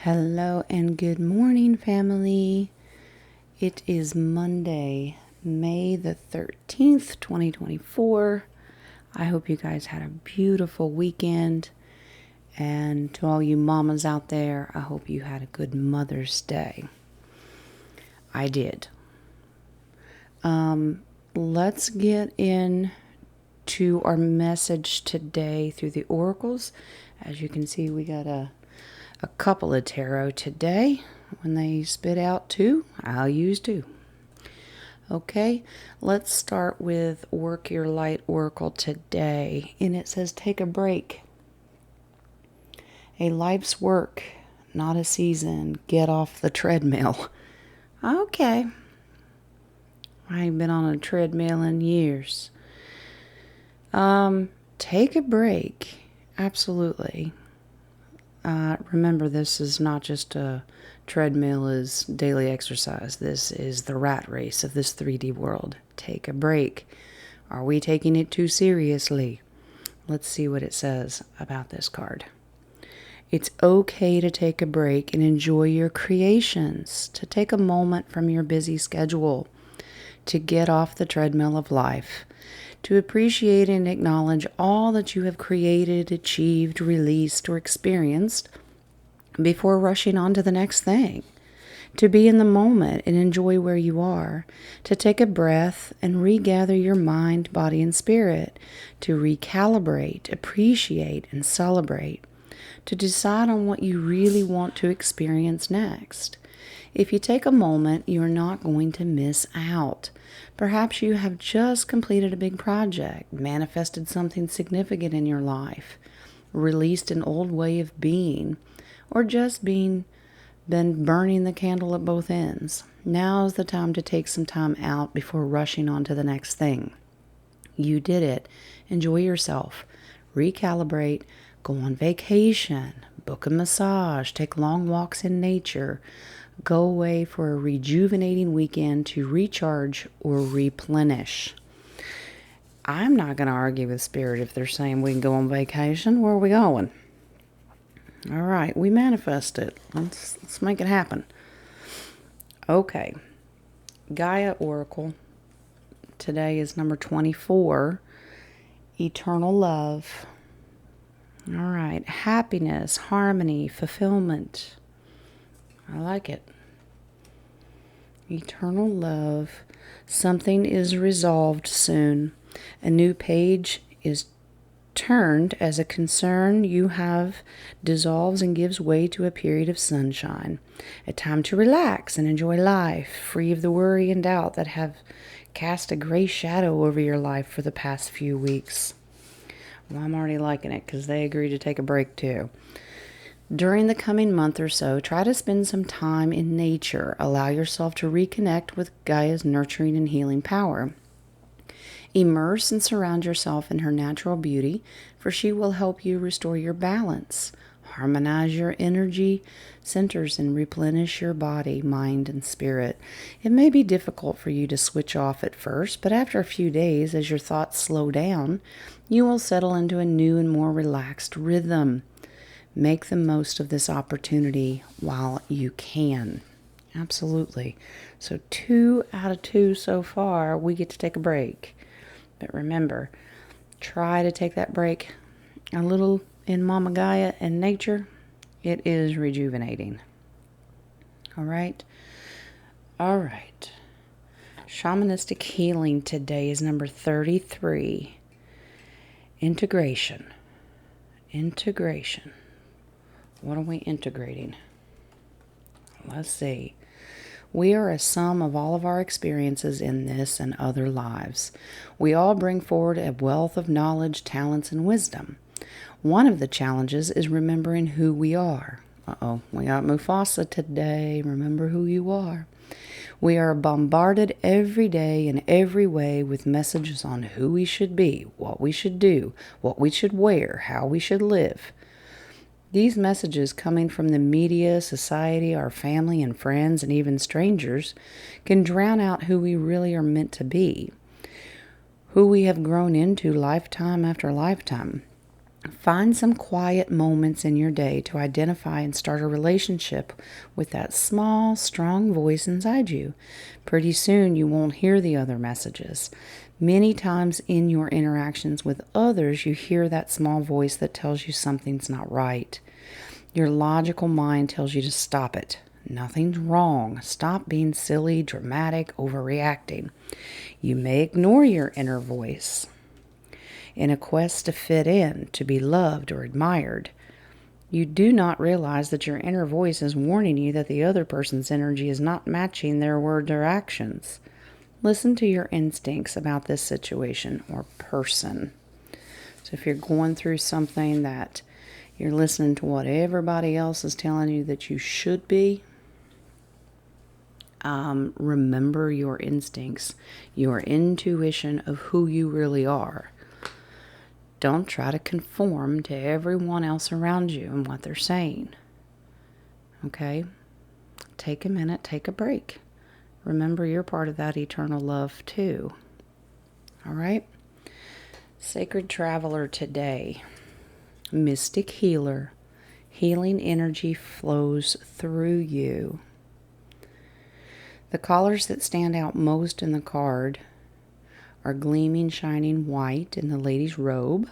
Hello and good morning, family. It is Monday, May the 13th, 2024. I hope you guys had a beautiful weekend. And to all you mamas out there, I hope you had a good Mother's Day. I did. Let's get into our message today through the oracles. As you can see, we got a couple of tarot today. When they spit out two, I'll use two. Okay, let's start with Work Your Light Oracle today. And it says, take a break. A life's work, not a season. Get off the treadmill. Okay. I ain't been on a treadmill in years. Take a break. Absolutely. Remember, this is not just a treadmill is daily exercise. This is the rat race of this 3D world. Take a break. Are we taking it too seriously? Let's see what it says about this card. It's okay to take a break and enjoy your creations, to take a moment from your busy schedule, to get off the treadmill of life, to appreciate and acknowledge all that you have created, achieved, released, or experienced before rushing on to the next thing, to be in the moment and enjoy where you are, to take a breath and regather your mind, body, and spirit, to recalibrate, appreciate, and celebrate, to decide on what you really want to experience next. If you take a moment, you're not going to miss out. Perhaps you have just completed a big project, manifested something significant in your life, released an old way of being, or just been burning the candle at both ends. Now is the time to take some time out before rushing on to the next thing. You did it. Enjoy yourself. Recalibrate. Go on vacation. Book a massage. Take long walks in nature. Go away for a rejuvenating weekend to recharge or replenish. I'm not going to argue with Spirit if they're saying we can go on vacation. Where are we going? All right, we manifest it. Let's make it happen. Okay. Gaia Oracle. Today is number 24. Eternal love. All right. Happiness, harmony, fulfillment. I like it. Eternal love. Something is resolved soon. A new page is turned as a concern you have dissolves and gives way to a period of sunshine. A time to relax and enjoy life, free of the worry and doubt that have cast a gray shadow over your life for the past few weeks. Well, I'm already liking it because they agree to take a break too. During the coming month or so, try to spend some time in nature. Allow yourself to reconnect with Gaia's nurturing and healing power. Immerse and surround yourself in her natural beauty, for she will help you restore your balance, harmonize your energy centers, and replenish your body, mind, and spirit. It may be difficult for you to switch off at first, but after a few days, as your thoughts slow down, you will settle into a new and more relaxed rhythm. Make the most of this opportunity while you can. Absolutely. So 2 out of 2 so far, we get to take a break. But remember, try to take that break a little in Mama Gaia and nature. It is rejuvenating. All right. All right. Shamanistic healing today is number 33. Integration. Integration. What are we integrating? Let's see. We are a sum of all of our experiences in this and other lives. We all bring forward a wealth of knowledge, talents, and wisdom. One of the challenges is remembering who we are. We got Mufasa today. Remember who you are. We are bombarded every day in every way with messages on who we should be, what we should do, what we should wear, how we should live. These messages coming from the media, society, our family and friends, and even strangers can drown out who we really are meant to be, who we have grown into lifetime after lifetime. Find some quiet moments in your day to identify and start a relationship with that small, strong voice inside you. Pretty soon you won't hear the other messages. Many times in your interactions with others, you hear that small voice that tells you something's not right. Your logical mind tells you to stop it. Nothing's wrong. Stop being silly, dramatic, overreacting. You may ignore your inner voice in a quest to fit in, to be loved or admired. You do not realize that your inner voice is warning you that the other person's energy is not matching their words or actions. Listen to your instincts about this situation or person. So if you're going through something that you're listening to what everybody else is telling you that you should be, remember your instincts, your intuition of who you really are. Don't try to conform to everyone else around you and what they're saying. Okay? Take a minute, take a break. Remember you're part of that eternal love too. All right? Sacred Traveler today. Mystic Healer. Healing energy flows through you. The colors that stand out most in the card are gleaming, shining white in the lady's robe,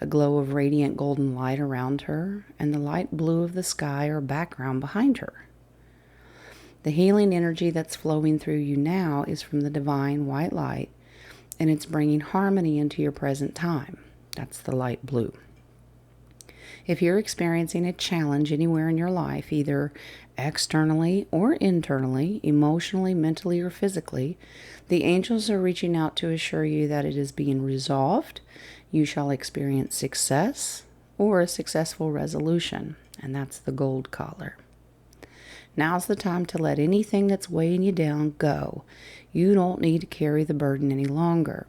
a glow of radiant golden light around her, and the light blue of the sky or background behind her. The healing energy that's flowing through you now is from the divine white light, and it's bringing harmony into your present time. That's the light blue. If you're experiencing a challenge anywhere in your life, either externally or internally, emotionally, mentally, or physically, the angels are reaching out to assure you that it is being resolved. You shall experience success or a successful resolution, and that's the gold collar. Now's the time to let anything that's weighing you down go. You don't need to carry the burden any longer.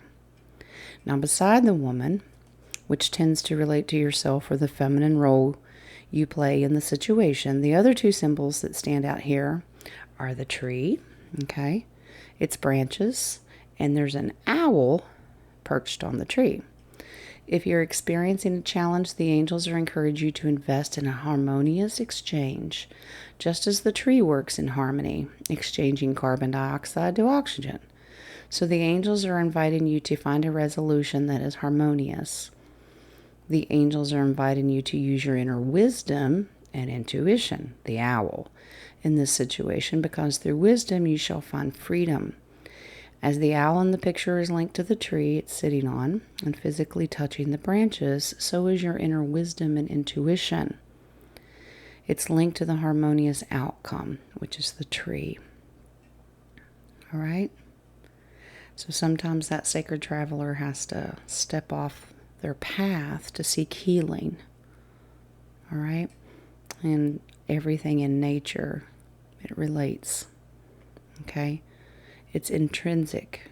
Now, beside the woman, which tends to relate to yourself or the feminine role you play in the situation, the other two symbols that stand out here are the tree, okay, its branches, and there's an owl perched on the tree. If you're experiencing a challenge, the angels are encouraging you to invest in a harmonious exchange, just as the tree works in harmony, exchanging carbon dioxide to oxygen. So the angels are inviting you to find a resolution that is harmonious. The angels are inviting you to use your inner wisdom and intuition, the owl, in this situation, because through wisdom you shall find freedom. As the owl in the picture is linked to the tree it's sitting on and physically touching the branches, so is your inner wisdom and intuition. It's linked to the harmonious outcome, which is the tree. All right? So sometimes that sacred traveler has to step off their path to seek healing. All right? And everything in nature, it relates. Okay? It's intrinsic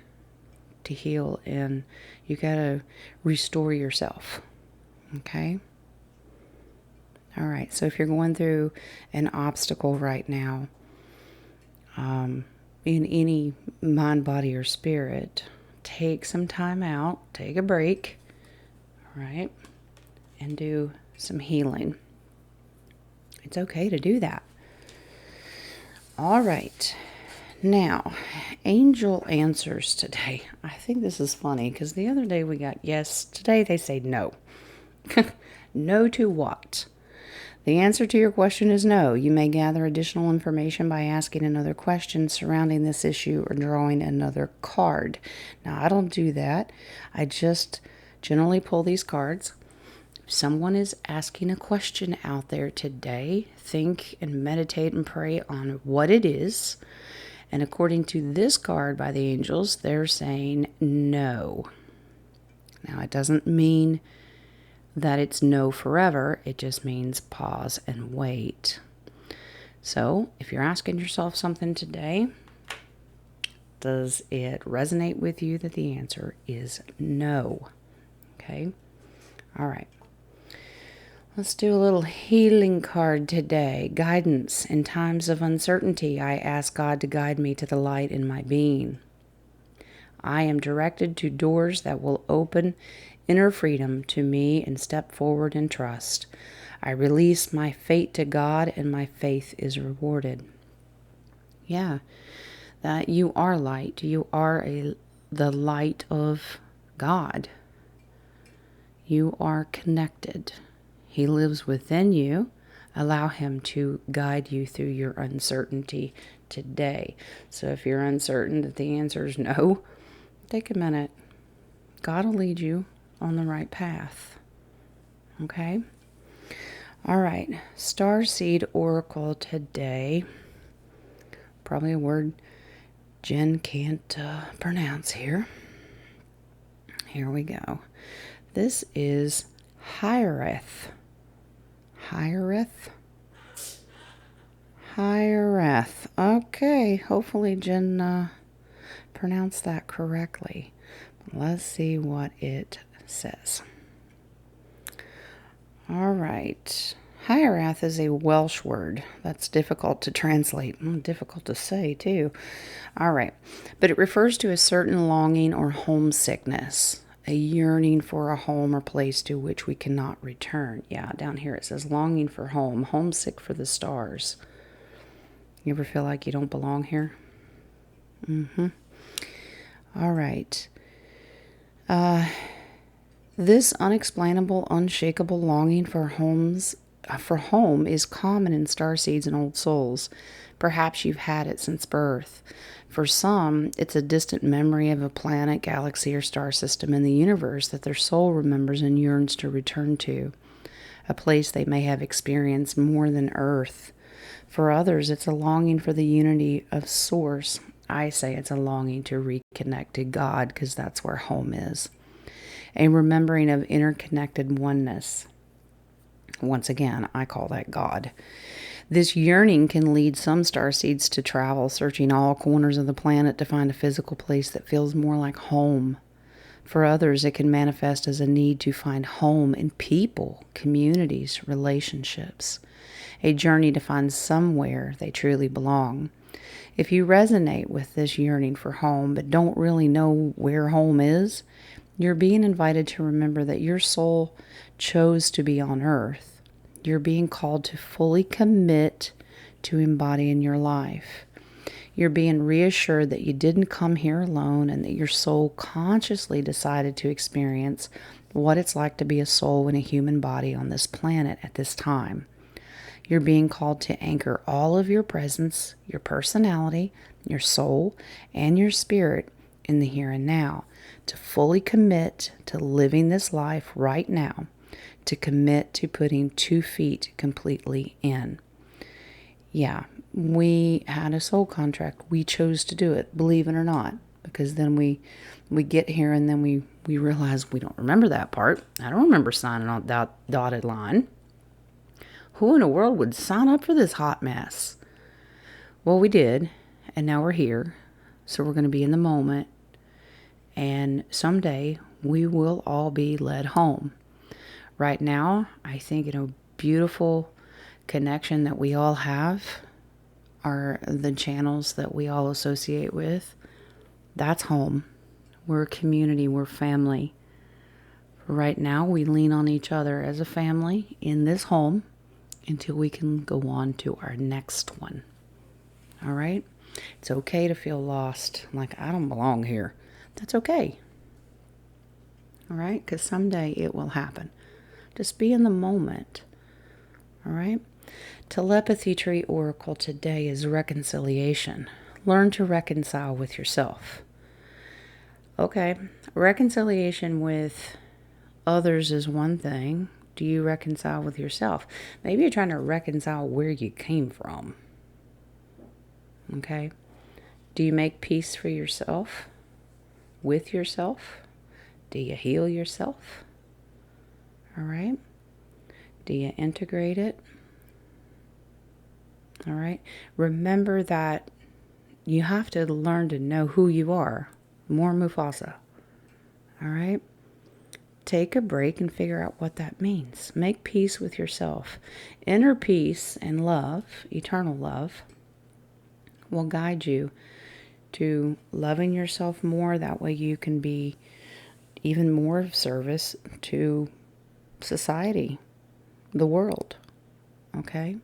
to heal, and you got to restore yourself. Okay? All right. So if you're going through an obstacle right now, in any mind, body, or spirit, take some time out, take a break, all right, and do some healing. It's okay to do that. All right. Now, angel answers today. I think this is funny because the other day we got yes. Today they say no. No to what? The answer to your question is no. You may gather additional information by asking another question surrounding this issue or drawing another card. Now, I don't do that. I just generally pull these cards. If someone is asking a question out there today, think and meditate and pray on what it is. And according to this card by the angels, they're saying no. Now, it doesn't mean that it's no forever. It just means pause and wait. So, if you're asking yourself something today, does it resonate with you that the answer is no? Okay? All right. Let's do a little healing card today. Guidance. In times of uncertainty, I ask God to guide me to the light in my being. I am directed to doors that will open inner freedom to me and step forward in trust. I release my fate to God and my faith is rewarded. Yeah, that you are light. You are the light of God. You are connected. He lives within you. Allow him to guide you through your uncertainty today. So if you're uncertain that the answer is no, take a minute. God will lead you on the right path. Okay? All right. Starseed Oracle today. Probably a word Jen can't pronounce here. Here we go. This is Hiereth. Hiereth. Okay. Hopefully Jen pronounced that correctly. Let's see what it says. All right. Hiereth is a Welsh word. That's difficult to translate. Difficult to say, too. All right. But it refers to a certain longing or homesickness, a yearning for a home or place to which we cannot return. Yeah, down here it says longing for home, homesick for the stars. You ever feel like you don't belong here? All right. This unexplainable, unshakable longing for home is common in starseeds and old souls. Perhaps you've had it since birth. For some, it's a distant memory of a planet, galaxy, or star system in the universe that their soul remembers and yearns to return to, a place they may have experienced more than Earth. For others, it's a longing for the unity of Source. I say it's a longing to reconnect to God because that's where home is. A remembering of interconnected oneness. Once again, I call that God. This yearning can lead some starseeds to travel, searching all corners of the planet to find a physical place that feels more like home. For others, it can manifest as a need to find home in people, communities, relationships. A journey to find somewhere they truly belong. If you resonate with this yearning for home but don't really know where home is, you're being invited to remember that your soul chose to be on Earth. You're being called to fully commit to embodying your life. You're being reassured that you didn't come here alone and that your soul consciously decided to experience what it's like to be a soul in a human body on this planet at this time. You're being called to anchor all of your presence, your personality, your soul, and your spirit in the here and now, to fully commit to living this life right now, to commit to putting 2 feet completely in. Yeah, we had a soul contract. We chose to do it, believe it or not, because then we get here and then we realize we don't remember that part. I don't remember signing on that dotted line. Who in the world would sign up for this hot mess? Well, we did, and now we're here. So we're going to be in the moment. And someday we will all be led home. Right now, I think in a beautiful connection that we all have are the channels that we all associate with. That's home. We're a community. We're family. Right now, we lean on each other as a family in this home until we can go on to our next one. All right? It's okay to feel lost. Like, I don't belong here. That's okay. All right? Because someday it will happen. Just be in the moment. All right? Telepathy tree oracle today is reconciliation. Learn to reconcile with yourself. Okay. Reconciliation with others is one thing. Do you reconcile with yourself? Maybe you're trying to reconcile where you came from. Okay? Do you make peace for yourself? With yourself? Do you heal yourself? All right? Do you integrate it? All right? Remember that you have to learn to know who you are. More Mufasa. All right? Take a break and figure out what that means. Make peace with yourself. Inner peace and love, eternal love, will guide you to loving yourself more. That way you can be even more service to society, the world. Okay?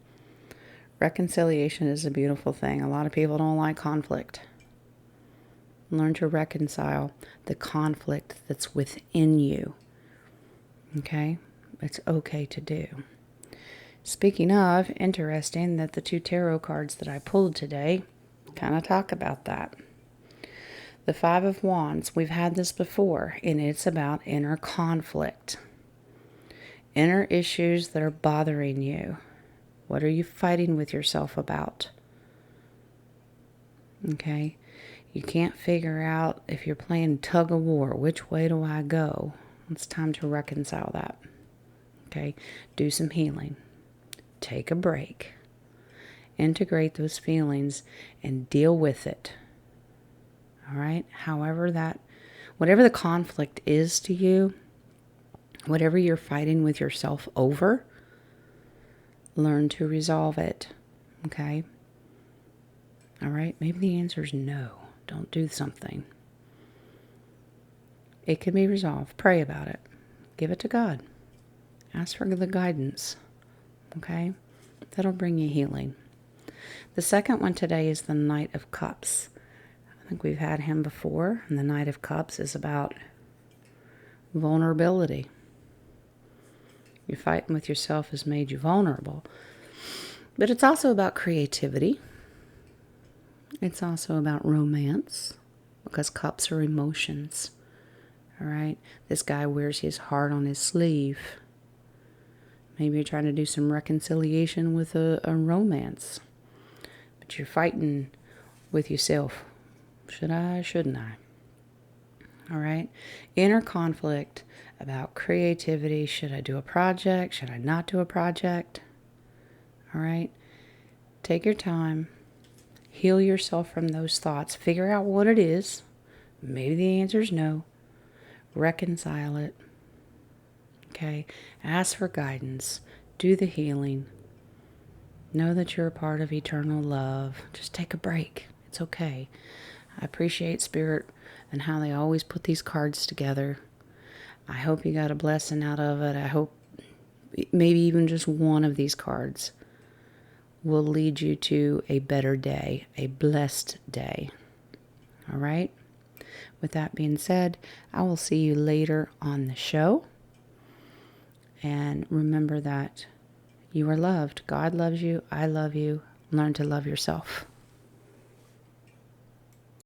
Reconciliation is a beautiful thing. A lot of people don't like conflict. Learn to reconcile the conflict that's within you. Okay? It's okay to do. Speaking of, interesting that the 2 tarot cards that I pulled today kind of talk about that. The 5 of Wands, we've had this before, and it's about inner conflict. Inner issues that are bothering you. What are you fighting with yourself about? Okay? You can't figure out if you're playing tug of war. Which way do I go? It's time to reconcile that. Okay? Do some healing. Take a break. Integrate those feelings and deal with it. All right? Whatever the conflict is to you, whatever you're fighting with yourself over, learn to resolve it. Okay? All right? Maybe the answer is no. Don't do something. It can be resolved. Pray about it. Give it to God. Ask for the guidance. Okay? That'll bring you healing. The second one today is the Knight of Cups. I think we've had him before. And the Knight of Cups is about vulnerability. Your fighting with yourself has made you vulnerable. But it's also about creativity. It's also about romance. Because cups are emotions. All right? This guy wears his heart on his sleeve. Maybe you're trying to do some reconciliation with a romance. But you're fighting with yourself. Should I? Shouldn't I? All right? Inner conflict about creativity. Should I do a project? Should I not do a project? All right? Take your time. Heal yourself from those thoughts. Figure out what it is. Maybe the answer is no. Reconcile it. Okay? Ask for guidance. Do the healing. Know that you're a part of eternal love. Just take a break. It's okay. I appreciate Spirit and how they always put these cards together. I hope you got a blessing out of it. I hope maybe even just one of these cards will lead you to a better day, a blessed day. All right? With that being said, I will see you later on the show. And remember that you are loved. God loves you. I love you. Learn to love yourself.